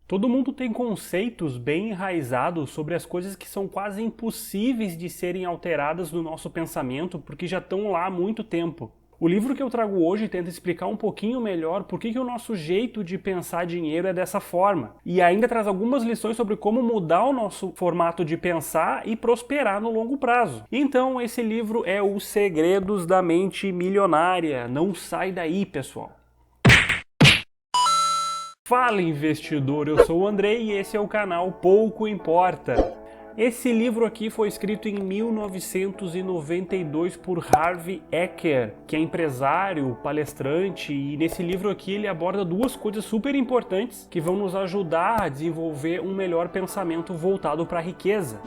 Todo mundo tem conceitos bem enraizados sobre as coisas que são quase impossíveis de serem alteradas no nosso pensamento porque já estão lá há muito tempo. O livro que eu trago hoje tenta explicar um pouquinho melhor por que o nosso jeito de pensar dinheiro é dessa forma. E ainda traz algumas lições sobre como mudar o nosso formato de pensar e prosperar no longo prazo. Então esse livro é Os Segredos da Mente Milionária. Não sai daí, pessoal! Fala, investidor! Eu sou o Andrei e esse é o canal Pouco Importa. Esse livro aqui foi escrito em 1992 por Harvey Eker, que é empresário, palestrante, e nesse livro aqui ele aborda duas coisas super importantes que vão nos ajudar a desenvolver um melhor pensamento voltado para a riqueza.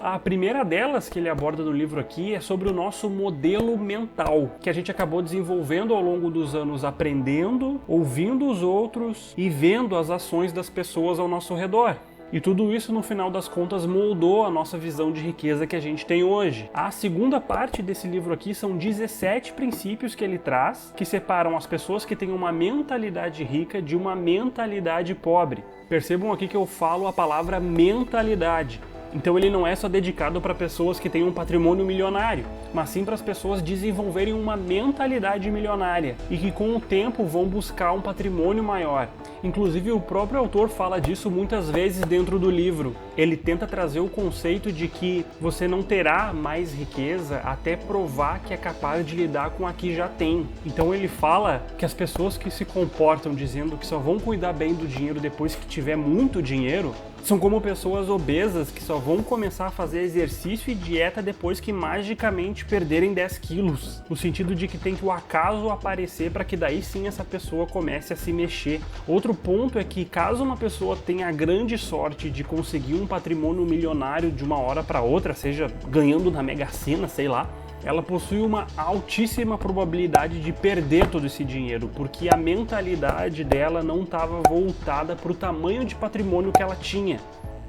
A primeira delas que ele aborda no livro aqui é sobre o nosso modelo mental, que a gente acabou desenvolvendo ao longo dos anos aprendendo, ouvindo os outros e vendo as ações das pessoas ao nosso redor. E tudo isso, no final das contas, moldou a nossa visão de riqueza que a gente tem hoje. A segunda parte desse livro aqui são 17 princípios que ele traz, que separam as pessoas que têm uma mentalidade rica de uma mentalidade pobre. Percebam aqui que eu falo a palavra mentalidade. Então ele não é só dedicado para pessoas que têm um patrimônio milionário, mas sim para as pessoas desenvolverem uma mentalidade milionária e que com o tempo vão buscar um patrimônio maior. Inclusive o próprio autor fala disso muitas vezes dentro do livro. Ele tenta trazer o conceito de que você não terá mais riqueza até provar que é capaz de lidar com a que já tem. Então ele fala que as pessoas que se comportam dizendo que só vão cuidar bem do dinheiro depois que tiver muito dinheiro, são como pessoas obesas que só vão começar a fazer exercício e dieta depois que magicamente perderem 10 quilos. No sentido de que tem que o acaso aparecer para que daí sim essa pessoa comece a se mexer. Outro ponto é que caso uma pessoa tenha a grande sorte de conseguir um patrimônio milionário de uma hora para outra, seja ganhando na Mega Sena, sei lá, ela possui uma altíssima probabilidade de perder todo esse dinheiro, porque a mentalidade dela não estava voltada para o tamanho de patrimônio que ela tinha.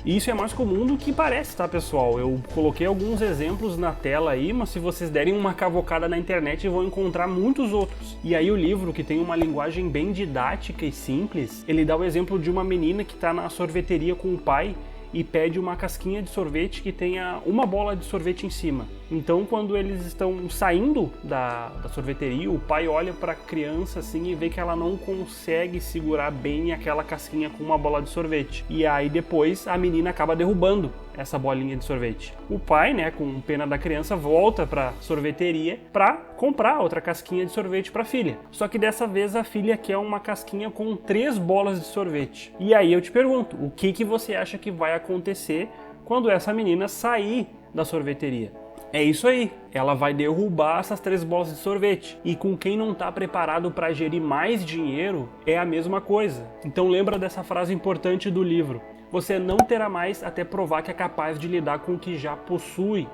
E isso é mais comum do que parece, tá, pessoal? Eu coloquei alguns exemplos na tela aí, mas se vocês derem uma cavocada na internet vão encontrar muitos outros. E aí o livro, que tem uma linguagem bem didática e simples, ele dá o exemplo de uma menina que está na sorveteria com o pai e pede uma casquinha de sorvete que tenha uma bola de sorvete em cima. Então, quando eles estão saindo da sorveteria, o pai olha para a criança assim e vê que ela não consegue segurar bem aquela casquinha com uma bola de sorvete. E aí depois a menina acaba derrubando essa bolinha de sorvete. O pai, né, com pena da criança, volta para a sorveteria para comprar outra casquinha de sorvete para a filha. Só que dessa vez a filha quer uma casquinha com 3 bolas de sorvete. E aí eu te pergunto, o que você acha que vai acontecer quando essa menina sair da sorveteria? É isso aí, ela vai derrubar essas 3 bolas de sorvete. E com quem não está preparado para gerir mais dinheiro, é a mesma coisa. Então lembra dessa frase importante do livro: você não terá mais até provar que é capaz de lidar com o que já possui.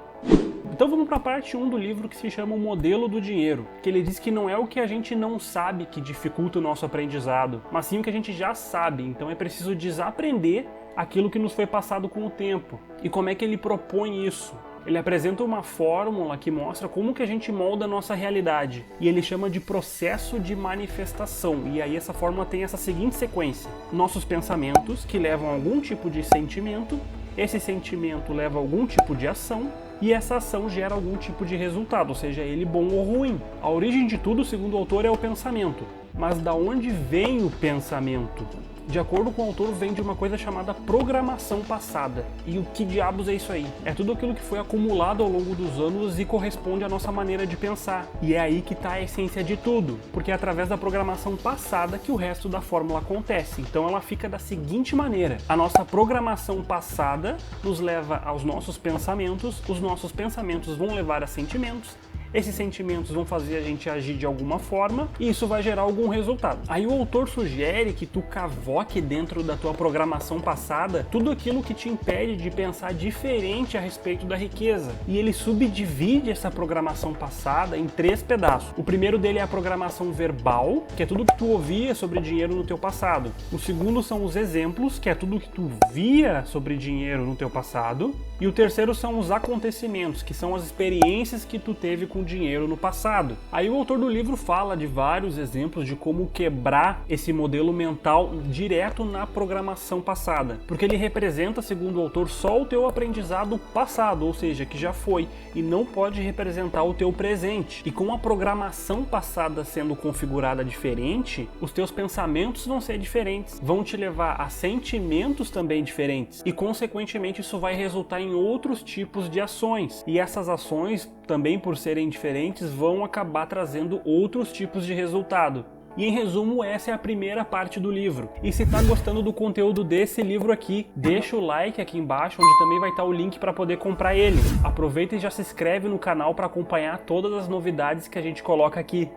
Então vamos para a parte 1 do livro, que se chama O Modelo do Dinheiro, que ele diz que não é o que a gente não sabe que dificulta o nosso aprendizado, mas sim o que a gente já sabe. Então é preciso desaprender aquilo que nos foi passado com o tempo. E como é que ele propõe isso? Ele apresenta uma fórmula que mostra como que a gente molda a nossa realidade. E ele chama de processo de manifestação. E aí essa fórmula tem essa seguinte sequência: nossos pensamentos, que levam a algum tipo de sentimento, esse sentimento leva a algum tipo de ação, e essa ação gera algum tipo de resultado, seja ele bom ou ruim. A origem de tudo, segundo o autor, é o pensamento. Mas da onde vem o pensamento? De acordo com o autor, vem de uma coisa chamada programação passada. E o que diabos é isso aí? É tudo aquilo que foi acumulado ao longo dos anos e corresponde à nossa maneira de pensar. E é aí que está a essência de tudo, porque é através da programação passada que o resto da fórmula acontece. Então ela fica da seguinte maneira: a nossa programação passada nos leva aos nossos pensamentos, os nossos pensamentos vão levar a sentimentos, esses sentimentos vão fazer a gente agir de alguma forma e isso vai gerar algum resultado. Aí o autor sugere que tu cavoque dentro da tua programação passada tudo aquilo que te impede de pensar diferente a respeito da riqueza. E ele subdivide essa programação passada em 3 pedaços. O primeiro dele é a programação verbal, que é tudo que tu ouvia sobre dinheiro no teu passado. O segundo são os exemplos, que é tudo que tu via sobre dinheiro no teu passado. E o terceiro são os acontecimentos, que são as experiências que tu teve com com dinheiro no passado. Aí o autor do livro fala de vários exemplos de como quebrar esse modelo mental direto na programação passada, porque ele representa, segundo o autor, só o teu aprendizado passado, ou seja, que já foi, e não pode representar o teu presente. E com a programação passada sendo configurada diferente, os teus pensamentos vão ser diferentes, vão te levar a sentimentos também diferentes, e consequentemente isso vai resultar em outros tipos de ações, e essas ações, também por serem diferentes, vão acabar trazendo outros tipos de resultado. E em resumo, essa é a primeira parte do livro. E se tá gostando do conteúdo desse livro aqui, deixa o like aqui embaixo, onde também vai estar o link para poder comprar ele. Aproveita e já se inscreve no canal para acompanhar todas as novidades que a gente coloca aqui.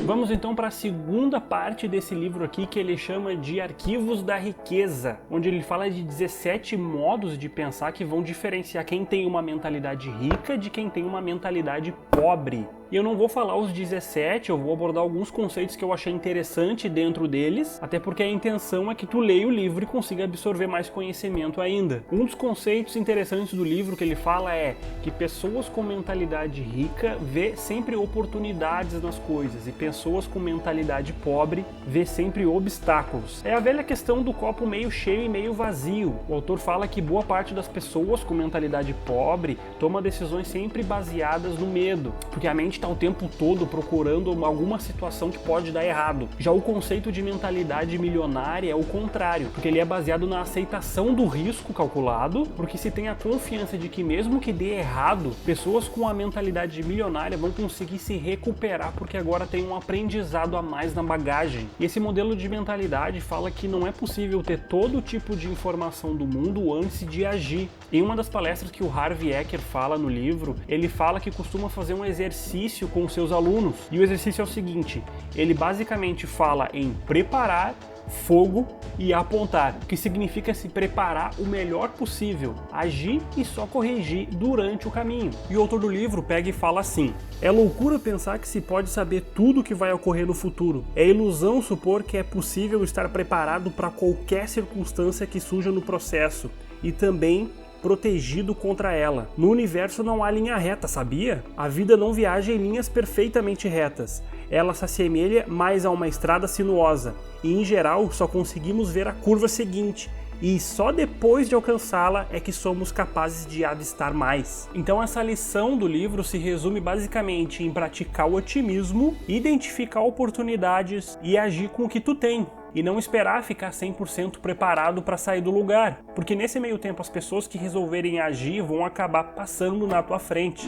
Vamos então para a segunda parte desse livro aqui, que ele chama de Arquivos da Riqueza, onde ele fala de 17 modos de pensar que vão diferenciar quem tem uma mentalidade rica de quem tem uma mentalidade pobre. E eu não vou falar os 17, eu vou abordar alguns conceitos que eu achei interessante dentro deles, até porque a intenção é que tu leia o livro e consiga absorver mais conhecimento ainda. Um dos conceitos interessantes do livro que ele fala é que pessoas com mentalidade rica vê sempre oportunidades nas coisas, e pessoas com mentalidade pobre vê sempre obstáculos. É a velha questão do copo meio cheio e meio vazio. O autor fala que boa parte das pessoas com mentalidade pobre toma decisões sempre baseadas no medo, porque a mente está o tempo todo procurando alguma situação que pode dar errado. Já o conceito de mentalidade milionária é o contrário, porque ele é baseado na aceitação do risco calculado, porque se tem a confiança de que mesmo que dê errado, pessoas com a mentalidade milionária vão conseguir se recuperar porque agora tem um aprendizado a mais na bagagem. E esse modelo de mentalidade fala que não é possível ter todo tipo de informação do mundo antes de agir. Em uma das palestras que o Harvey Eker fala no livro, ele fala que costuma fazer um exercício com seus alunos, e o exercício é o seguinte: ele basicamente fala em preparar, fogo e apontar, que significa se preparar o melhor possível, agir e só corrigir durante o caminho. E o autor do livro pega e fala assim: é loucura pensar que se pode saber tudo o que vai ocorrer no futuro. É ilusão supor que é possível estar preparado para qualquer circunstância que surja no processo, e também protegido contra ela. No universo não há linha reta, sabia? A vida não viaja em linhas perfeitamente retas. Ela se assemelha mais a uma estrada sinuosa, e em geral só conseguimos ver a curva seguinte, e só depois de alcançá-la é que somos capazes de avistar mais. Então essa lição do livro se resume basicamente em praticar o otimismo, identificar oportunidades e agir com o que tu tem. E não esperar ficar 100% preparado para sair do lugar, porque nesse meio tempo as pessoas que resolverem agir vão acabar passando na tua frente.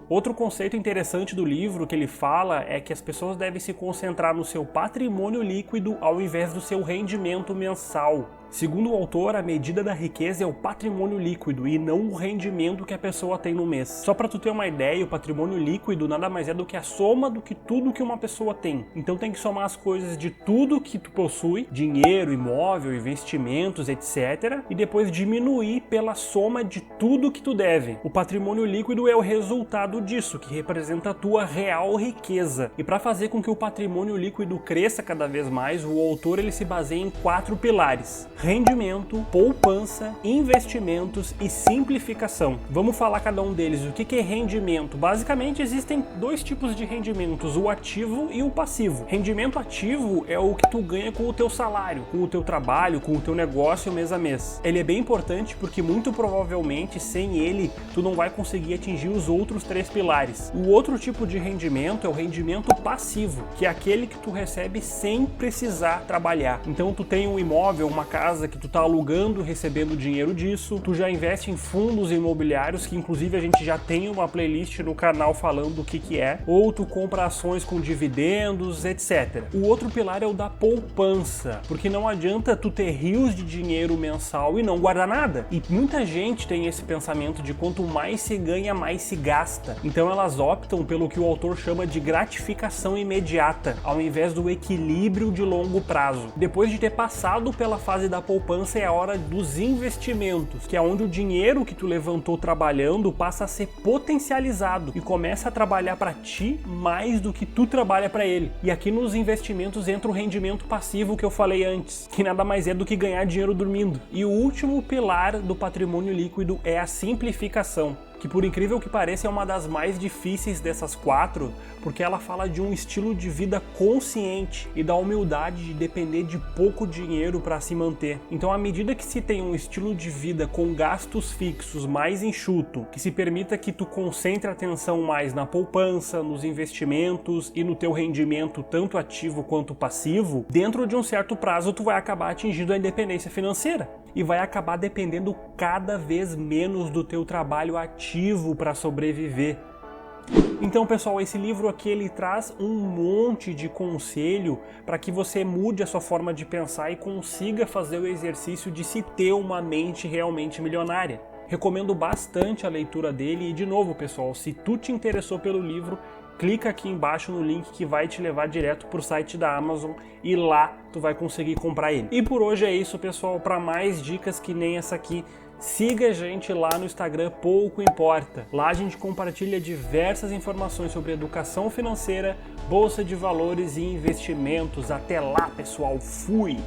Outro conceito interessante do livro que ele fala é que as pessoas devem se concentrar no seu patrimônio líquido ao invés do seu rendimento mensal. Segundo o autor, a medida da riqueza é o patrimônio líquido e não o rendimento que a pessoa tem no mês. Só para tu ter uma ideia, o patrimônio líquido nada mais é do que a soma do que tudo que uma pessoa tem. Então tem que somar as coisas de tudo que tu possui, dinheiro, imóvel, investimentos, etc. E depois diminuir pela soma de tudo que tu deve. O patrimônio líquido é o resultado disso, que representa a tua real riqueza. E para fazer com que o patrimônio líquido cresça cada vez mais, o autor ele se baseia em 4 pilares: rendimento, poupança, investimentos e simplificação. Vamos falar cada um deles. O que é rendimento? Basicamente existem 2 tipos de rendimentos, o ativo e o passivo. Rendimento ativo é o que tu ganha com o teu salário, com o teu trabalho, com o teu negócio mês a mês. Ele é bem importante porque muito provavelmente sem ele tu não vai conseguir atingir os outros 3 pilares. O outro tipo de rendimento é o rendimento passivo, que é aquele que tu recebe sem precisar trabalhar. Então tu tem um imóvel, uma casa que tu tá alugando, recebendo dinheiro disso, tu já investe em fundos imobiliários, que inclusive a gente já tem uma playlist no canal falando do que é, ou tu compra ações com dividendos, etc. O outro pilar é o da poupança, porque não adianta tu ter rios de dinheiro mensal e não guardar nada. E muita gente tem esse pensamento de quanto mais se ganha, mais se gasta. Então elas optam pelo que o autor chama de gratificação imediata, ao invés do equilíbrio de longo prazo. Depois de ter passado pela fase da poupança, é a hora dos investimentos, que é onde o dinheiro que tu levantou trabalhando passa a ser potencializado e começa a trabalhar para ti mais do que tu trabalha para ele. E aqui nos investimentos entra o rendimento passivo que eu falei antes, que nada mais é do que ganhar dinheiro dormindo. E o último pilar do patrimônio líquido é a simplificação, que por incrível que pareça é uma das mais difíceis dessas 4, porque ela fala de um estilo de vida consciente e da humildade de depender de pouco dinheiro para se manter. Então, à medida que se tem um estilo de vida com gastos fixos mais enxuto, que se permita que tu concentre a atenção mais na poupança, nos investimentos e no teu rendimento tanto ativo quanto passivo, dentro de um certo prazo tu vai acabar atingindo a independência financeira e vai acabar dependendo cada vez menos do teu trabalho ativo para sobreviver. Então, pessoal, esse livro aqui ele traz um monte de conselho para que você mude a sua forma de pensar e consiga fazer o exercício de se ter uma mente realmente milionária. Recomendo bastante a leitura dele e, de novo, pessoal, se tu te interessou pelo livro, clica aqui embaixo no link que vai te levar direto para o site da Amazon e lá tu vai conseguir comprar ele. E por hoje é isso, pessoal. Para mais dicas que nem essa aqui, siga a gente lá no Instagram Pouco Importa. Lá a gente compartilha diversas informações sobre educação financeira, bolsa de valores e investimentos. Até lá, pessoal. Fui!